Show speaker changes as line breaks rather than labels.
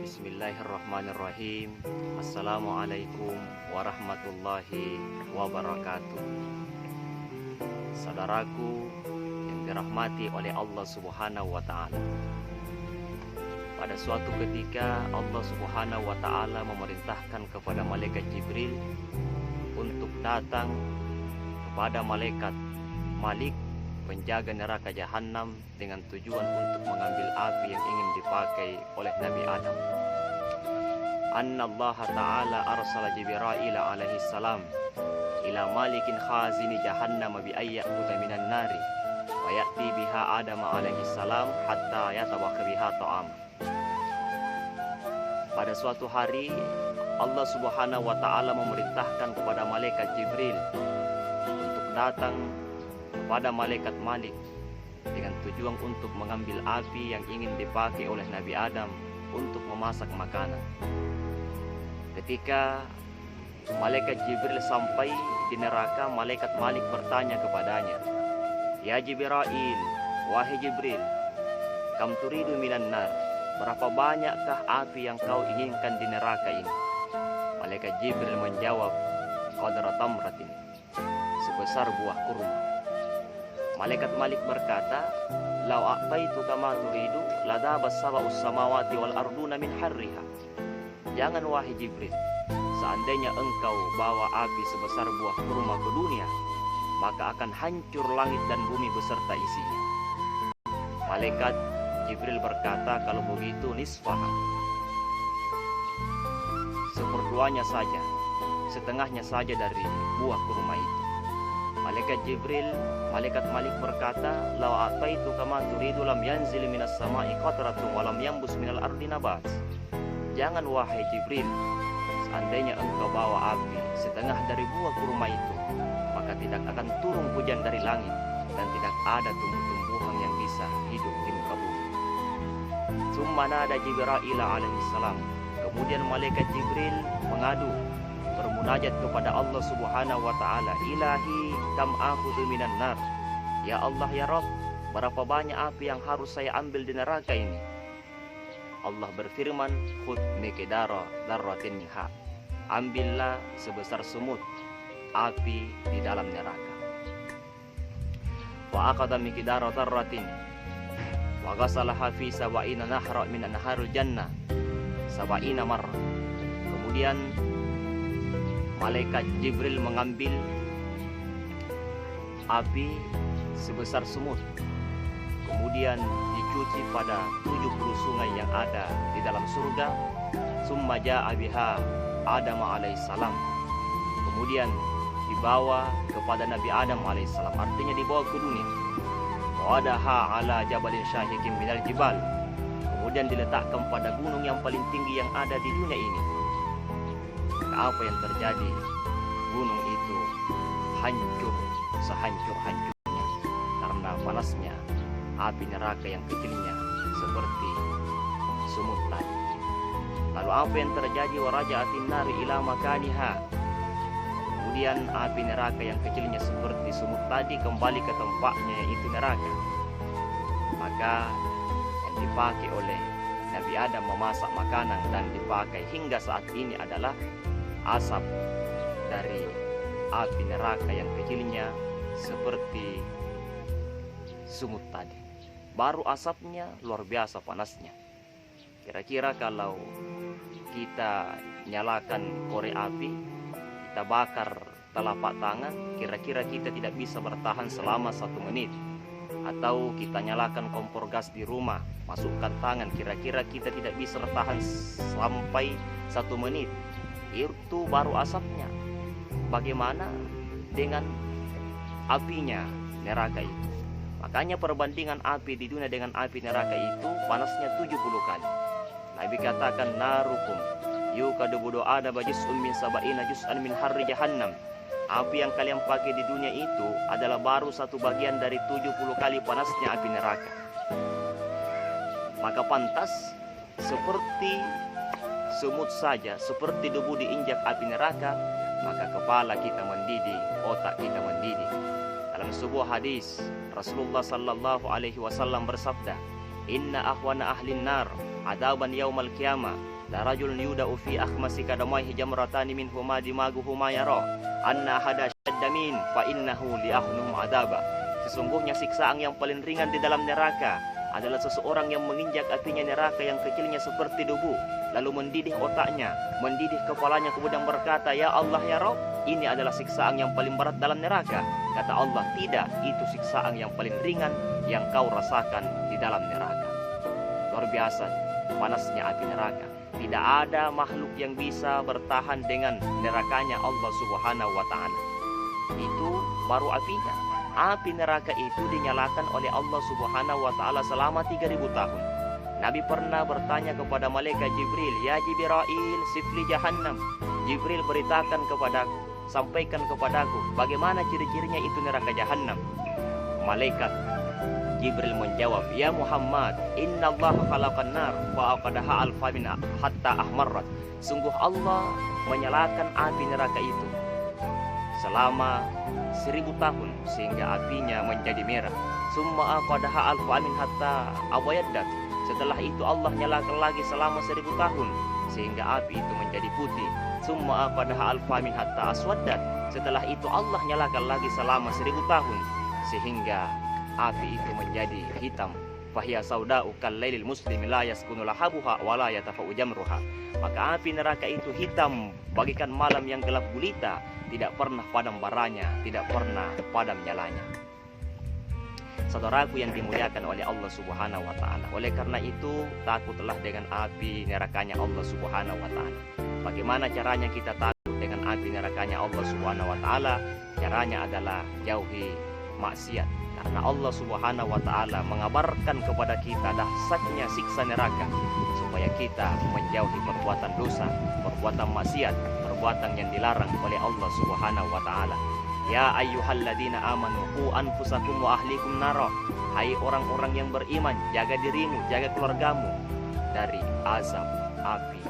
Bismillahirrahmanirrahim. Assalamualaikum warahmatullahi wabarakatuh. Saudaraku yang dirahmati oleh Allah Subhanahu wa Ta'ala, pada suatu ketika Allah Subhanahu wa Ta'ala memerintahkan kepada malaikat Jibril untuk datang kepada malaikat Malik, penjaga neraka Jahannam, dengan tujuan untuk mengambil api yang ingin dipakai oleh Nabi Adam. Anna Allah Ta'ala arsala Jibril alaihi salam ila malikin khazini Jahannam bi ayyakuta minan nari wa ya'ti biha Adam alaihi salam hatta yatabakha biha ta'am. Pada suatu hari Allah Subhanahu wa Ta'ala memerintahkan kepada malaikat Jibril untuk datang kepada malaikat Malik dengan tujuan untuk mengambil api yang ingin dipakai oleh Nabi Adam untuk memasak makanan. Ketika malaikat Jibril sampai di neraka, malaikat Malik bertanya kepadanya, "Ya Jibril, wahai Jibril, kam turidu minan nar? Berapa banyakkah api yang kau inginkan di neraka ini?" Malaikat Jibril menjawab, "Qadra tamratin," sebesar buah kurma. Malaikat Malik berkata, "Lau a'taitu kama turidu ladabas sab'us samawati wal arduna min harriha." Jangan wahai Jibril, seandainya engkau bawa api sebesar buah kurma ke dunia, maka akan hancur langit dan bumi beserta isinya. Malaikat Jibril berkata, "Kalau begitu nisfaha, seperduanya saja, setengahnya saja dari buah kurma itu." Malaikat Jibril, malaikat Malik berkata, "Lau ataitu kama turidu lam yanzil minas sama'i qatratun wa lam yambus minal ardi nabat." Jangan wahai Jibril, seandainya engkau bawa api setengah dari buah kurma itu, maka tidak akan turun hujan dari langit dan tidak ada tumbuh-tumbuhan yang bisa hidup di muka bumi. Tsumma nada Jibril alaihi salam. Kemudian malaikat Jibril mengadu, bermunajat kepada Allah Subhanahu wa Ta'ala, "Ilahi kam akhudhu minan nar." Ya Allah, ya Rabb, berapa banyak api yang harus saya ambil di neraka ini? Allah berfirman, "Khudh miqdara dzarratin minha." Ambillah sebesar semut api di dalam neraka. Wa aqada miqdara dzarratin wa ghasalaha fi sab'ina nahra min anharil jannah sab'ina marrah. Kemudian malaikat Jibril mengambil api sebesar semut, kemudian dicuci pada 70 sungai yang ada di dalam surga. Summa ja'a biha Adam alaihissalam. Kemudian dibawa kepada Nabi Adam alaihissalam, artinya dibawa ke dunia. Wadaha ala jabalin syahikin minal jibal. Kemudian diletakkan pada gunung yang paling tinggi yang ada di dunia ini. Apa yang terjadi? Gunung itu hancur sehancur-hancurnya karena panasnya api neraka yang kecilnya seperti sumut tadi. Lalu apa yang terjadi? Waraja'atin nari ila makaniha. Kemudian api neraka yang kecilnya seperti sumut tadi kembali ke tempatnya, yaitu neraka. Maka yang dipakai oleh Nabi Adam memasak makanan dan dipakai hingga saat ini adalah asap dari api neraka yang kecilnya seperti sumut tadi. Baru asapnya luar biasa panasnya. Kira-kira kalau kita nyalakan korek api, kita bakar telapak tangan, kira-kira kita tidak bisa bertahan selama 1 menit. Atau kita nyalakan kompor gas di rumah, masukkan tangan, kira-kira kita tidak bisa bertahan sampai 1 menit. Itu baru asapnya. Bagaimana dengan apinya neraka itu? Makanya perbandingan api di dunia dengan api neraka itu panasnya 70 kali. Nabi katakan, "Narukum yukadu budu ada bajis'un min sab'ina juz'an min harri jahannam." Api yang kalian pakai di dunia itu adalah baru 1 bagian dari 70 kali panasnya api neraka. Maka pantas seperti semut saja, seperti debu diinjak api neraka, maka kepala kita mendidih, otak kita mendidih. Dalam sebuah hadis, Rasulullah sallallahu alaihi wasallam bersabda, "Inna ahwana ahlin nar adaban yaumal qiyamah la rajulun yuda'u fi akhmasi kadamaihi jamratani minhuma dimaguhuma yara anna hada syaddamin fa innahu li'ahnuhum adaba. Sesungguhnya siksaan yang paling ringan di dalam neraka adalah seseorang yang menginjak apinya neraka yang kecilnya seperti debu, lalu mendidih otaknya, mendidih kepalanya, kemudian berkata, ya Allah ya Rabb, ini adalah siksaan yang paling berat dalam neraka. Kata Allah, tidak, itu siksaan yang paling ringan yang kau rasakan di dalam neraka. Luar biasa panasnya api neraka. Tidak ada makhluk yang bisa bertahan dengan nerakanya Allah Subhanahu wa ta'ala. Itu baru apinya. Api neraka itu dinyalakan oleh Allah Subhanahu wa ta'ala selama 3000 tahun. Nabi pernah bertanya kepada malaikat Jibril, ya Jibril, sifli jahannam. Jibril beritakan kepadaku, sampaikan kepadaku, bagaimana ciri-cirinya itu neraka jahannam. Malaikat Jibril menjawab, ya Muhammad, inna Allah khalaqan nar wa aqadaha alfamin hatta ahmarrat. Sungguh Allah menyalakan api neraka itu selama 1000 tahun sehingga apinya menjadi merah. Summa aqadaha alfamin hatta abayaddat. Setelah itu Allah nyalakan lagi selama 1000 tahun sehingga api itu menjadi putih. Summa aqadaha alfamin hatta aswaddat. Setelah itu Allah nyalakan lagi selama 1000 tahun sehingga api itu menjadi hitam. Fahiya sauda'u kallailil muslimi la yaskunu lahabuha wa la yatafa'u jamruha. Maka api neraka itu hitam bagikan malam yang gelap gulita, tidak pernah padam baranya, tidak pernah padam nyalanya. Saudaraku yang dimuliakan oleh Allah Subhanahu wa ta'ala, oleh karena itu takutlah dengan api nerakanya Allah Subhanahu wa ta'ala. Bagaimana caranya kita takut dengan api nerakanya Allah Subhanahu wa ta'ala? Caranya adalah jauhi maksiat. Karena Allah Subhanahu wa ta'ala mengabarkan kepada kita dahsyatnya siksa neraka, supaya kita menjauhi perbuatan dosa, perbuatan maksiat, perbuatan yang dilarang oleh Allah Subhanahu wa ta'ala. Ya ayyuhalladzina amanu qu anfusakum wa ahlikum nara. Hai orang-orang yang beriman, jaga dirimu, jaga keluargamu dari azab api